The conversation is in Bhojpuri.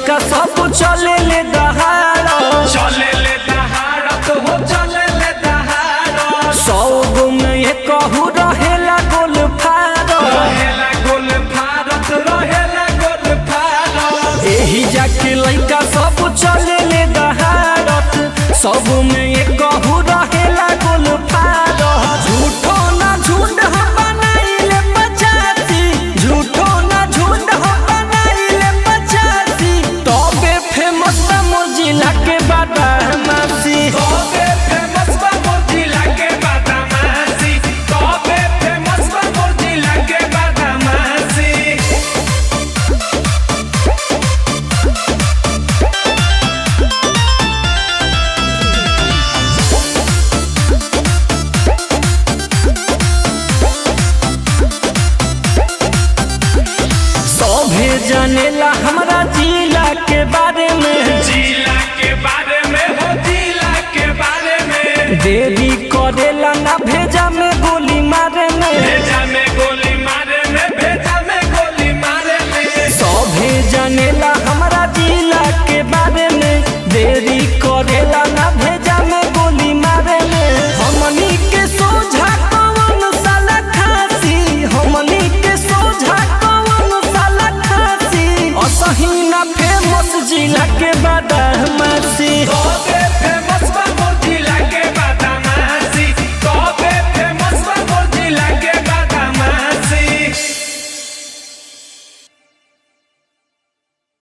लइका सब चले ले दहाड़ तो हो चले ले दहाड़ सौ गो में ये कहू रहेला गोल फाड़ रहेला गोल भारत रहेला गोल भारत एही जाके लइका सब चले ले दहाड़त सब में ये कहू रहेला गोल फाड़ झूठो ना झूठ हम बनाइले पचासी झूठो ना झूठ हम बनाइले पचासी तबे फेमस बा मोर जिला के बादामासी तबे फेमस बा मोर जिला के बादामासी तबे फेमस बा मोर जिला के बादामासी सभे जानेला हमरा जिला के बारे में जिला के बारे में हो जिला के बारे में देरी करेला ना भेज